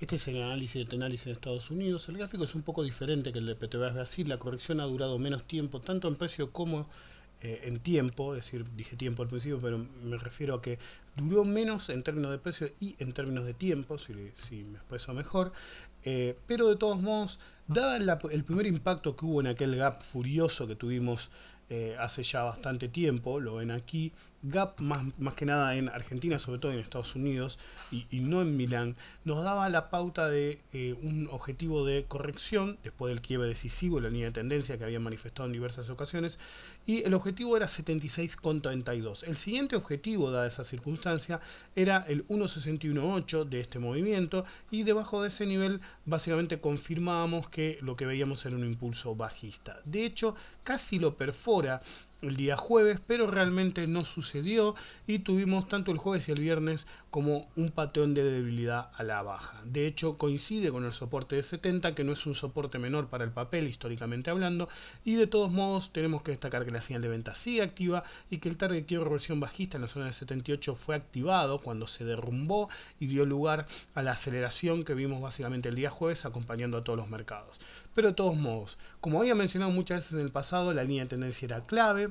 Este es el análisis de Tenaris en Estados Unidos. El gráfico es un poco diferente que el de Petrobras Brasil. La corrección ha durado menos tiempo, tanto en precio como en tiempo. Es decir, dije tiempo al principio, pero me refiero a que duró menos en términos de precio y en términos de tiempo, si me expreso mejor. Pero de todos modos, dada el primer impacto que hubo en aquel gap furioso que tuvimos hace ya bastante tiempo, lo ven aquí, gap más que nada en Argentina, sobre todo en Estados Unidos y no en Milán, nos daba la pauta de un objetivo de corrección después del quiebre decisivo, la línea de tendencia que había manifestado en diversas ocasiones, y el objetivo era 76,32. El siguiente objetivo, dada esa circunstancia, era el 1,61,8 de este movimiento, y debajo de ese nivel básicamente confirmábamos que lo que veíamos era un impulso bajista. De hecho, casi lo perfora el día jueves, pero realmente no sucedió y tuvimos tanto el jueves y el viernes como un patrón de debilidad a la baja. De hecho, coincide con el soporte de 70, que no es un soporte menor para el papel históricamente hablando, y de todos modos tenemos que destacar que la señal de venta sigue activa y que el target quiebra reversión bajista en la zona de 78 fue activado cuando se derrumbó y dio lugar a la aceleración que vimos básicamente el día jueves acompañando a todos los mercados. Pero de todos modos, como había mencionado muchas veces en el pasado, la línea de tendencia era clave,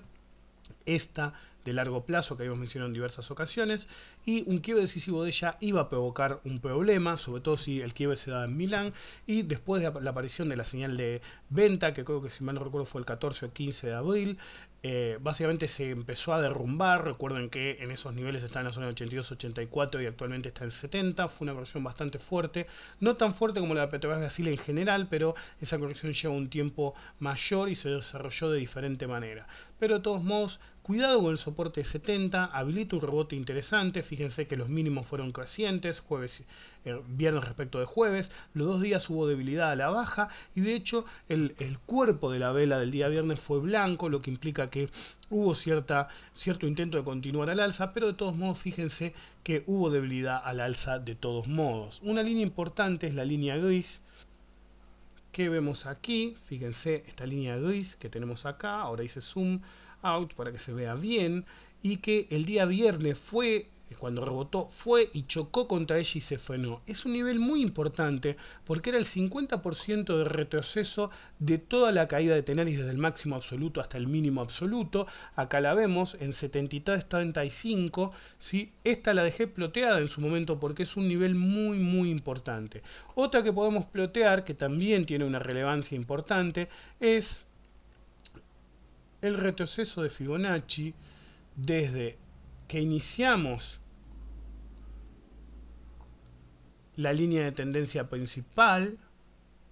esta de largo plazo que habíamos mencionado en diversas ocasiones, y un quiebre decisivo de ella iba a provocar un problema, sobre todo si el quiebre se da en Milán, y después de la aparición de la señal de venta, que creo que si mal no recuerdo fue el 14 o 15 de abril, básicamente se empezó a derrumbar. Recuerden que en esos niveles está en la zona de 82-84 y actualmente está en 70. Fue una corrección bastante fuerte, no tan fuerte como la de Petrobras Brasil en general, pero esa corrección lleva un tiempo mayor y se desarrolló de diferente manera. Pero de todos modos, cuidado con el soporte 70, habilita un rebote interesante. Fíjense que los mínimos fueron crecientes, viernes respecto de jueves, los dos días hubo debilidad a la baja y de hecho el cuerpo de la vela del día viernes fue blanco, lo que implica que hubo cierto intento de continuar al alza, pero de todos modos fíjense que hubo debilidad al alza de todos modos. Una línea importante es la línea gris, que vemos aquí. Fíjense esta línea gris que tenemos acá, ahora hice zoom out para que se vea bien, y que el día viernes fue, cuando rebotó, fue y chocó contra ella y se frenó. Es un nivel muy importante porque era el 50% de retroceso de toda la caída de Tenaris desde el máximo absoluto hasta el mínimo absoluto. Acá la vemos en 73.35, ¿sí? Esta la dejé ploteada en su momento porque es un nivel muy importante. Otra que podemos plotear, que también tiene una relevancia importante, es el retroceso de Fibonacci desde que iniciamos la línea de tendencia principal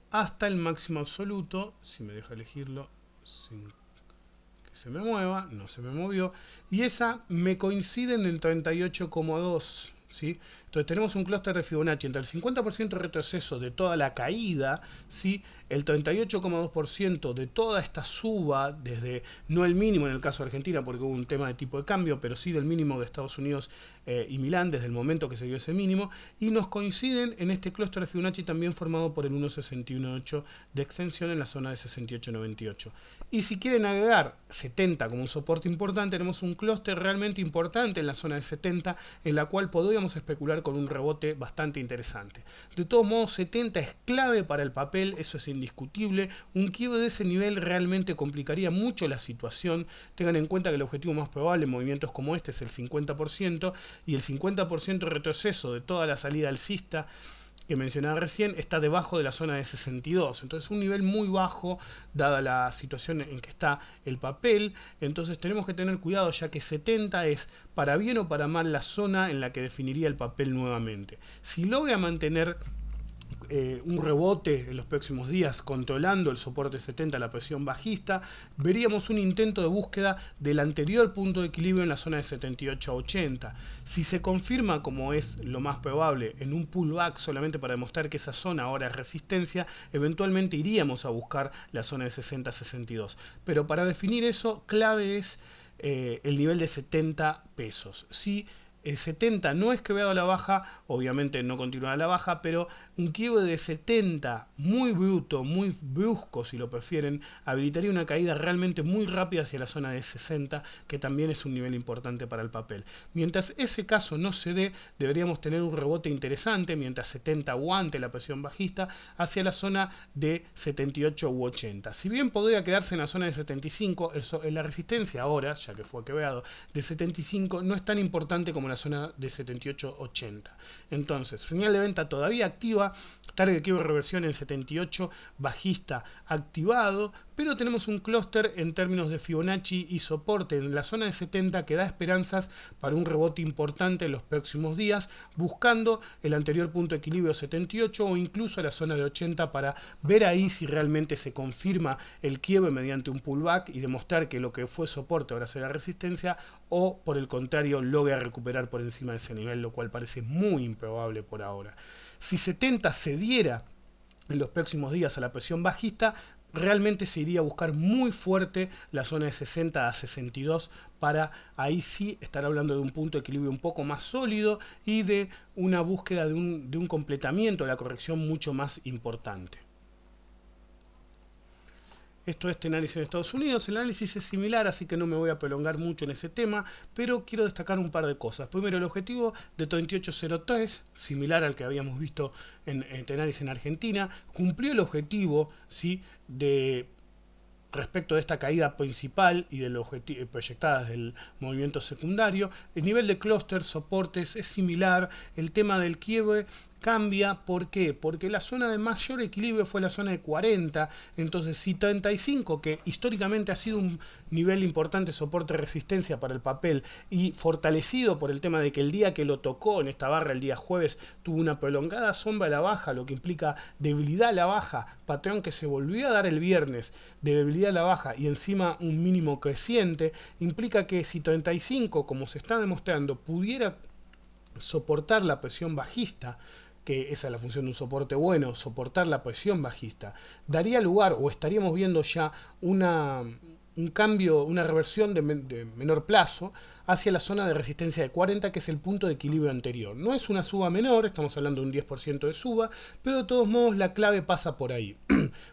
hasta el máximo absoluto. Si me deja elegirlo sin que se me mueva, no se me movió, y esa me coincide en el 38,2. ¿Sí? Entonces tenemos un clúster de Fibonacci entre el 50% de retroceso de toda la caída, ¿sí? El 38,2% de toda esta suba, desde no el mínimo en el caso de Argentina, porque hubo un tema de tipo de cambio, pero sí del mínimo de Estados Unidos y Milán, desde el momento que se dio ese mínimo, y nos coinciden en este clúster de Fibonacci también formado por el 1,61,8 de extensión en la zona de 68,98. Y si quieren agregar 70 como un soporte importante, tenemos un clúster realmente importante en la zona de 70, en la cual podríamos especular con un rebote bastante interesante. De todos modos, 70 es clave para el papel, eso es indiscutible. Un quiebre de ese nivel realmente complicaría mucho la situación. Tengan en cuenta que el objetivo más probable en movimientos como este es el 50%, y el 50% de retroceso de toda la salida alcista que mencionaba recién está debajo de la zona de 62. Entonces un nivel muy bajo dada la situación en que está el papel. Entonces tenemos que tener cuidado, ya que 70 es para bien o para mal la zona en la que definiría el papel nuevamente. Si logra mantener un rebote en los próximos días controlando el soporte 70, la presión bajista, veríamos un intento de búsqueda del anterior punto de equilibrio en la zona de 78 a 80. Si se confirma, como es lo más probable, en un pullback solamente para demostrar que esa zona ahora es resistencia, eventualmente iríamos a buscar la zona de 60 a 62. Pero para definir eso, clave es el nivel de 70 pesos. Si 70 no es quebrado a la baja, obviamente no continúa a la baja, pero un quiebre de 70 muy bruto, muy brusco si lo prefieren, habilitaría una caída realmente muy rápida hacia la zona de 60, que también es un nivel importante para el papel. Mientras ese caso no se dé, deberíamos tener un rebote interesante, mientras 70 aguante la presión bajista, hacia la zona de 78 u 80. Si bien podría quedarse en la zona de 75, la resistencia ahora, ya que fue quebrado, de 75 no es tan importante como la zona de 78-80. Entonces, señal de venta todavía activa, target quiebre reversión en 78, bajista activado, pero tenemos un clúster en términos de Fibonacci y soporte en la zona de 70 que da esperanzas para un rebote importante en los próximos días, buscando el anterior punto de equilibrio 78 o incluso la zona de 80 para ver ahí si realmente se confirma el quiebre mediante un pullback y demostrar que lo que fue soporte ahora será resistencia, o por el contrario logra recuperar por encima de ese nivel, lo cual parece muy improbable por ahora. Si 70 cediera en los próximos días a la presión bajista, realmente se iría a buscar muy fuerte la zona de 60 a 62 para ahí sí estar hablando de un punto de equilibrio un poco más sólido y de una búsqueda de un completamiento de la corrección mucho más importante. Esto es Tenaris en Estados Unidos. El análisis es similar, así que no me voy a prolongar mucho en ese tema, pero quiero destacar un par de cosas. Primero, el objetivo de 38.03, similar al que habíamos visto en Tenaris en Argentina, cumplió el objetivo, ¿sí?, de respecto de esta caída principal y de los proyectadas del movimiento secundario. El nivel de clúster, soportes es similar. El tema del quiebre cambia. ¿Por qué? Porque la zona de mayor equilibrio fue la zona de 40. Entonces, si 35, que históricamente ha sido un nivel importante soporte-resistencia para el papel y fortalecido por el tema de que el día que lo tocó en esta barra, el día jueves, tuvo una prolongada sombra a la baja, lo que implica debilidad a la baja, patrón que se volvió a dar el viernes de debilidad a la baja y encima un mínimo creciente, implica que si 35, como se está demostrando, pudiera soportar la presión bajista, que esa es la función de un soporte bueno, soportar la presión bajista, daría lugar o estaríamos viendo ya un cambio, una reversión de menor plazo hacia la zona de resistencia de 40, que es el punto de equilibrio anterior. No es una suba menor, estamos hablando de un 10% de suba, pero de todos modos la clave pasa por ahí.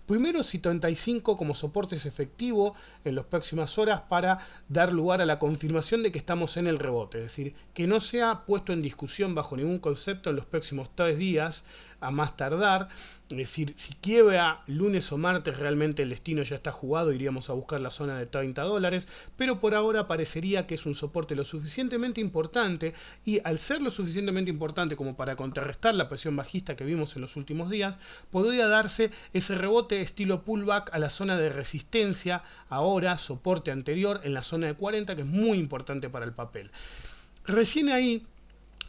Primero, si 35 como soporte es efectivo en las próximas horas para dar lugar a la confirmación de que estamos en el rebote, es decir, que no sea puesto en discusión bajo ningún concepto en los próximos 3 días a más tardar. Es decir, si quiebra lunes o martes, realmente el destino ya está jugado, iríamos a buscar la zona de $30, pero por ahora parecería que es un soporte lo suficientemente importante, y al ser lo suficientemente importante como para contrarrestar la presión bajista que vimos en los últimos días, podría darse ese rebote estilo pullback a la zona de resistencia, ahora soporte anterior en la zona de 40, que es muy importante para el papel. Recién ahí,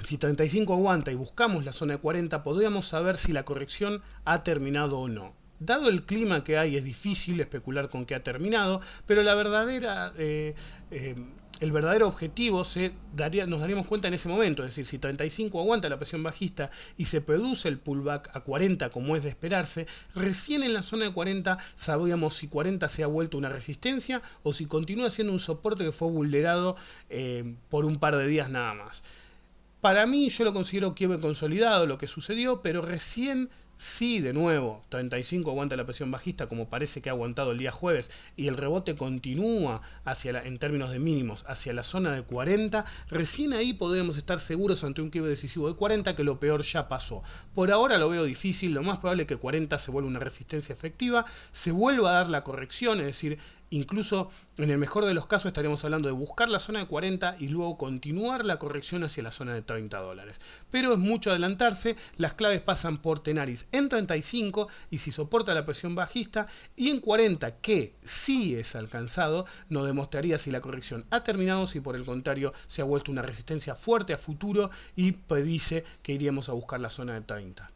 si 35 aguanta y buscamos la zona de 40, podríamos saber si la corrección ha terminado o no. Dado el clima que hay, es difícil especular con qué ha terminado, pero el verdadero objetivo nos daríamos cuenta en ese momento. Es decir, si 35 aguanta la presión bajista y se produce el pullback a 40 como es de esperarse, recién en la zona de 40 sabríamos si 40 se ha vuelto una resistencia o si continúa siendo un soporte que fue vulnerado por un par de días nada más. Para mí, yo lo considero quiebre consolidado lo que sucedió, pero recién sí, de nuevo, 35 aguanta la presión bajista como parece que ha aguantado el día jueves y el rebote continúa en términos de mínimos hacia la zona de 40, recién ahí podremos estar seguros ante un quiebre decisivo de 40 que lo peor ya pasó. Por ahora lo veo difícil, lo más probable es que 40 se vuelva una resistencia efectiva, se vuelva a dar la corrección, es decir, incluso en el mejor de los casos estaríamos hablando de buscar la zona de 40 y luego continuar la corrección hacia la zona de $30. Pero es mucho adelantarse, las claves pasan por Tenaris en 35 y si soporta la presión bajista, y en 40, que sí es alcanzado, nos demostraría si la corrección ha terminado, si por el contrario se ha vuelto una resistencia fuerte a futuro y predice que iríamos a buscar la zona de 30.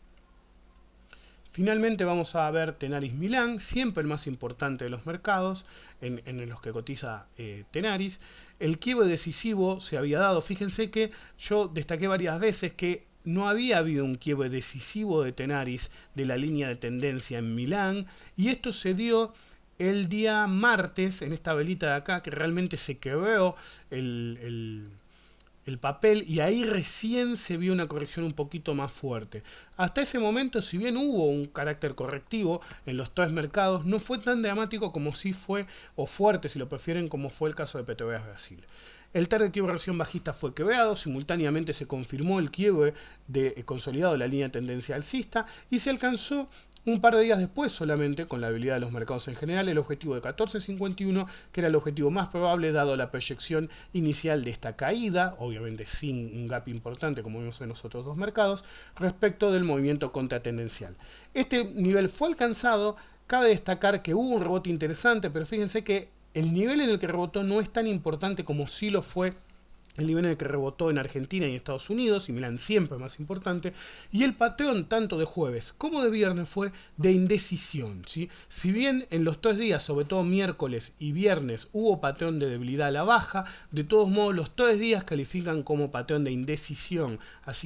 Finalmente vamos a ver Tenaris Milán, siempre el más importante de los mercados en los que cotiza Tenaris. El quiebre decisivo se había dado. Fíjense que yo destaqué varias veces que no había habido un quiebre decisivo de Tenaris de la línea de tendencia en Milán, y esto se dio el día martes en esta velita de acá, que realmente se quebró el el papel y ahí recién se vio una corrección un poquito más fuerte. Hasta ese momento, si bien hubo un carácter correctivo en los tres mercados, no fue tan dramático como sí fue, o fuerte si lo prefieren, como fue el caso de Petrobras Brasil. El target de versión bajista fue quebrado, simultáneamente se confirmó el quiebre de consolidado de la línea de tendencia alcista y se alcanzó un par de días después solamente, con la habilidad de los mercados en general, el objetivo de 14.51, que era el objetivo más probable dado la proyección inicial de esta caída, obviamente sin un gap importante como vimos en los otros dos mercados, respecto del movimiento contratendencial. Este nivel fue alcanzado, cabe destacar que hubo un rebote interesante, pero fíjense que el nivel en el que rebotó no es tan importante como sí lo fue el nivel en el que rebotó en Argentina y Estados Unidos, y Milán siempre más importante, y el patrón tanto de jueves como de viernes fue de indecisión, ¿sí? Si bien en los 3 días, sobre todo miércoles y viernes, hubo patrón de debilidad a la baja, de todos modos los 3 días califican como patrón de indecisión, así que